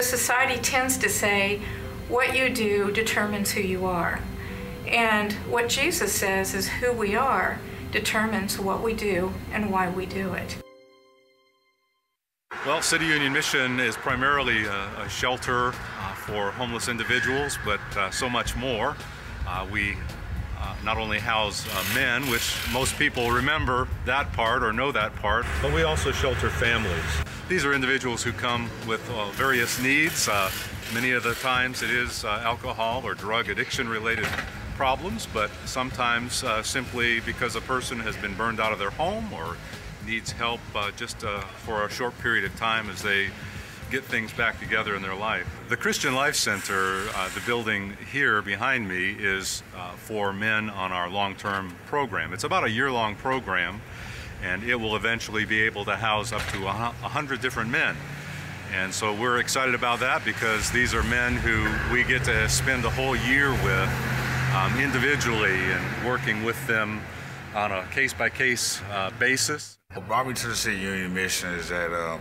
Society tends to say, what you do determines who you are. And what Jesus says is who we are determines what we do and why we do it. Well, City Union Mission is primarily a shelter for homeless individuals, but so much more. We not only house men, which most people remember that part or know that part, but we also shelter families. These are individuals who come with various needs. Many of the times it is alcohol or drug addiction related problems, but sometimes simply because a person has been burned out of their home or needs help just for a short period of time as they get things back together in their life. The Christian Life Center, the building here behind me, is for men on our long-term program. It's about a year-long program, and it will eventually be able to house up to 100 different men. And so we're excited about that because these are men who we get to spend a whole year with individually and working with them on a case-by-case basis. What brought me to the City Union Mission is that,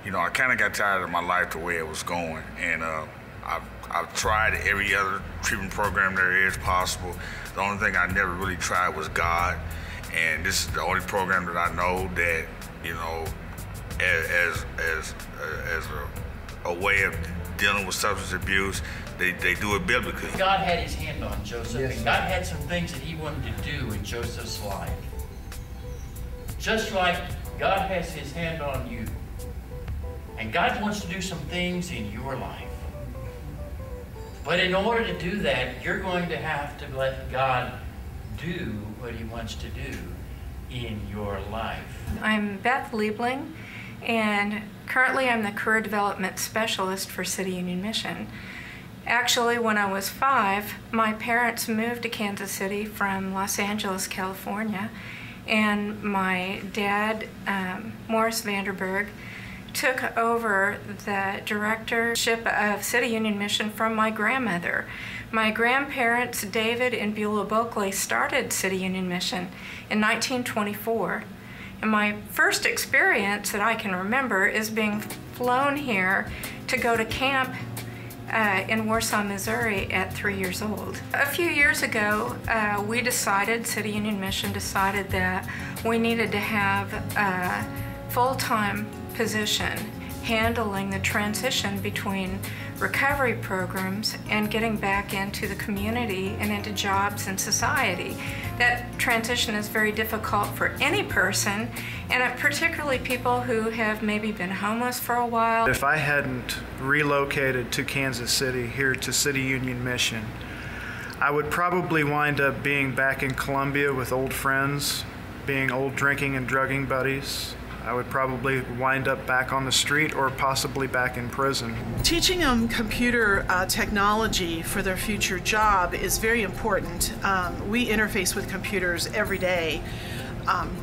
you know, I kind of got tired of my life the way it was going, and I've tried every other treatment program there is possible. The only thing I never really tried was God, and this is the only program that I know that, you know, as a way of dealing with substance abuse, they do it biblically. God had his hand on Joseph, and God had some things that he wanted to do in Joseph's life. Just like God has his hand on you. And God wants to do some things in your life. But in order to do that, you're going to have to let God do what he wants to do in your life. I'm Beth Liebling, and currently I'm the Career Development Specialist for City Union Mission. Actually, when I was 5, my parents moved to Kansas City from Los Angeles, California, and my dad, Morris Vanderberg, took over the directorship of City Union Mission from my grandmother. My grandparents, David and Beulah Boakley, started City Union Mission in 1924. And my first experience that I can remember is being flown here to go to camp in Warsaw, Missouri at 3 years old. A few years ago, City Union Mission decided that we needed to have a full-time position handling the transition between recovery programs and getting back into the community and into jobs and society. That transition is very difficult for any person, and particularly people who have maybe been homeless for a while. If I hadn't relocated to Kansas City, here to City Union Mission, I would probably wind up being back in Columbia with old friends, being old drinking and drugging buddies. I would probably wind up back on the street or possibly back in prison. Teaching them computer technology for their future job is very important. We interface with computers every day.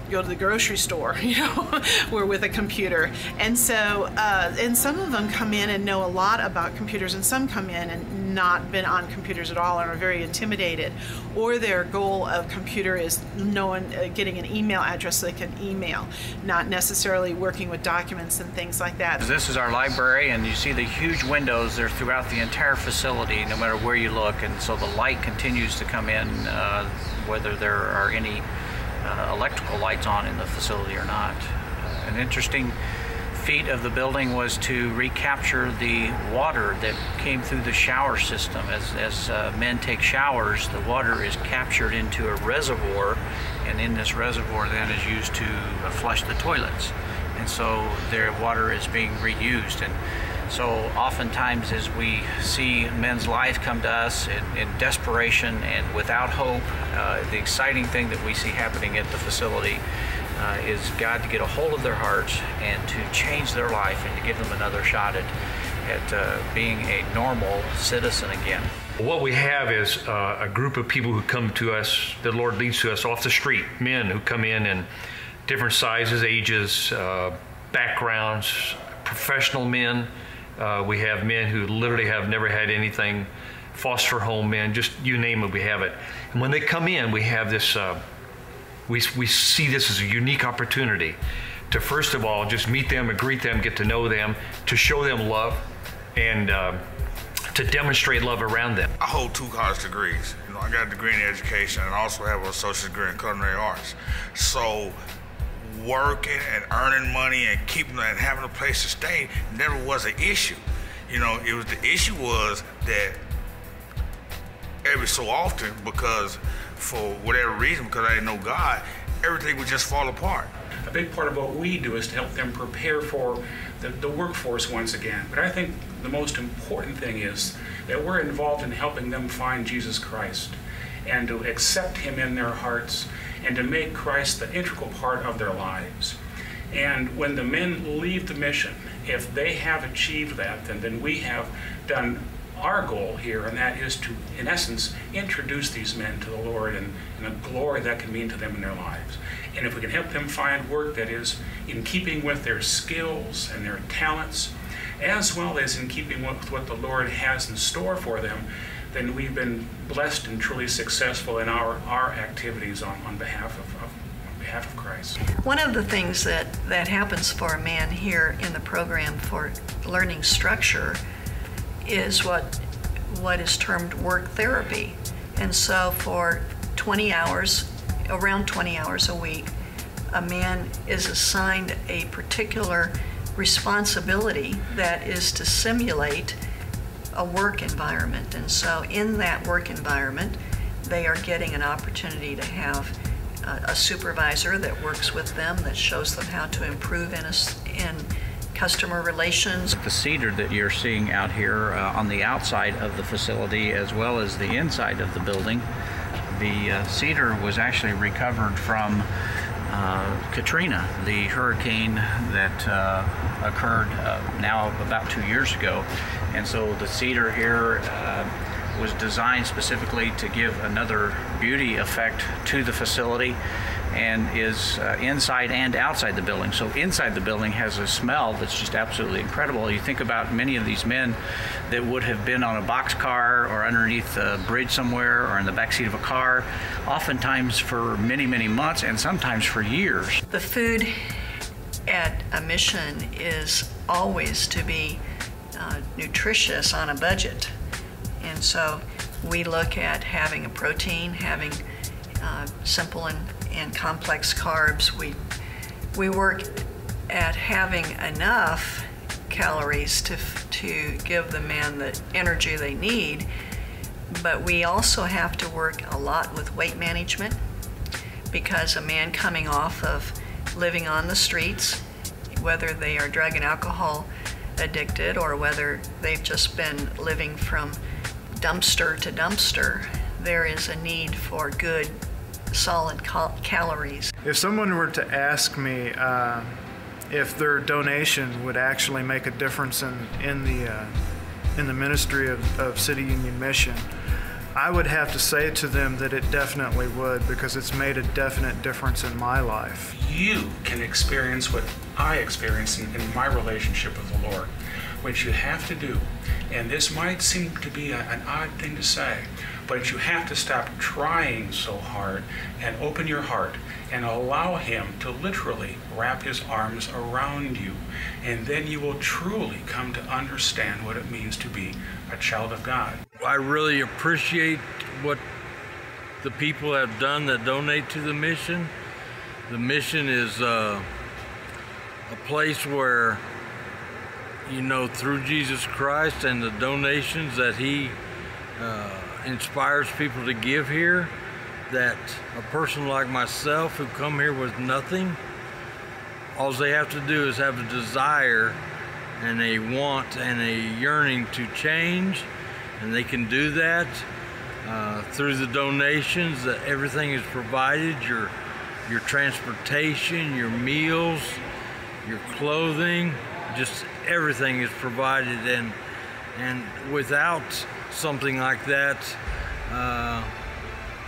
Go to the grocery store, you know, we're with a computer. And so, and some of them come in and know a lot about computers, and some come in and not been on computers at all and are very intimidated. Or their goal of computer is getting an email address so they can email, not necessarily working with documents and things like that. This is our library, and you see the huge windows there throughout the entire facility, no matter where you look, and so the light continues to come in, whether there are any electrical lights on in the facility or not. An interesting feat of the building was to recapture the water that came through the shower system. As men take showers, the water is captured into a reservoir, and in this reservoir then is used to flush the toilets. And so their water is being reused. And so oftentimes as we see men's lives come to us in desperation and without hope, the exciting thing that we see happening at the facility is God to get a hold of their hearts and to change their life and to give them another shot at being a normal citizen again. What we have is a group of people who come to us, the Lord leads to us off the street, men who come in different sizes, ages, backgrounds, professional men. We have men who literally have never had anything, foster home men, just you name it, we have it. And when they come in, we have this, we see this as a unique opportunity to first of all just meet them and greet them, get to know them, to show them love, and to demonstrate love around them. I hold 2 college degrees. You know, I got a degree in education and I also have an associate's degree in culinary arts. So working and earning money and keeping and having a place to stay never was an issue. You know, it was the issue was that every so often, because for whatever reason, because I didn't know God, everything would just fall apart. A big part of what we do is to help them prepare for the workforce once again. But I think the most important thing is that we're involved in helping them find Jesus Christ and to accept Him in their hearts and to make Christ the integral part of their lives. And when the men leave the mission, if they have achieved that, then we have done our goal here, and that is to, in essence, introduce these men to the Lord and the glory that can mean to them in their lives. And if we can help them find work that is in keeping with their skills and their talents, as well as in keeping with what the Lord has in store for them, then we've been blessed and truly successful in our activities on behalf of Christ. One of the things that happens for a man here in the program for learning structure is what is termed work therapy. And so for 20 hours, around 20 hours a week, a man is assigned a particular responsibility that is to simulate a work environment. And so in that work environment, they are getting an opportunity to have a supervisor that works with them, that shows them how to improve in customer relations. The cedar that you're seeing out here on the outside of the facility as well as the inside of the building, the cedar was actually recovered from Katrina, the hurricane that occurred now about 2 years ago. And so the cedar here was designed specifically to give another beauty effect to the facility, and is inside and outside the building. So inside the building has a smell that's just absolutely incredible. You think about many of these men that would have been on a boxcar or underneath a bridge somewhere or in the backseat of a car, oftentimes for many, many months and sometimes for years. The food at a mission is always to be nutritious on a budget. And so we look at having a protein, having simple and complex carbs. We work at having enough calories to give the man the energy they need, but we also have to work a lot with weight management, because a man coming off of living on the streets, whether they are drug and alcohol addicted or whether they've just been living from dumpster to dumpster, there is a need for good solid calories. If someone were to ask me if their donation would actually make a difference in the ministry of City Union Mission, I would have to say to them that it definitely would, because it's made a definite difference in my life. You can experience what I experienced in my relationship with the Lord. What you have to do, and this might seem to be an odd thing to say, but you have to stop trying so hard and open your heart and allow Him to literally wrap His arms around you. And then you will truly come to understand what it means to be a child of God. I really appreciate what the people have done that donate to the mission. The mission is a place where, you know, through Jesus Christ and the donations that He inspires people to give here, that a person like myself who come here with nothing, all they have to do is have a desire and a want and a yearning to change, and they can do that through the donations. That everything is provided, your transportation, your meals, your clothing, just everything is provided, and without something like that,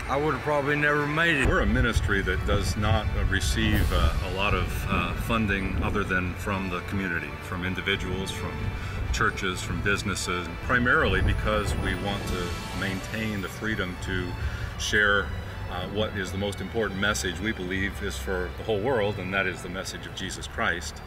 I would have probably never made it. We're a ministry that does not receive a lot of funding other than from the community, from individuals, from churches, from businesses, primarily because we want to maintain the freedom to share what is the most important message we believe is for the whole world, and that is the message of Jesus Christ.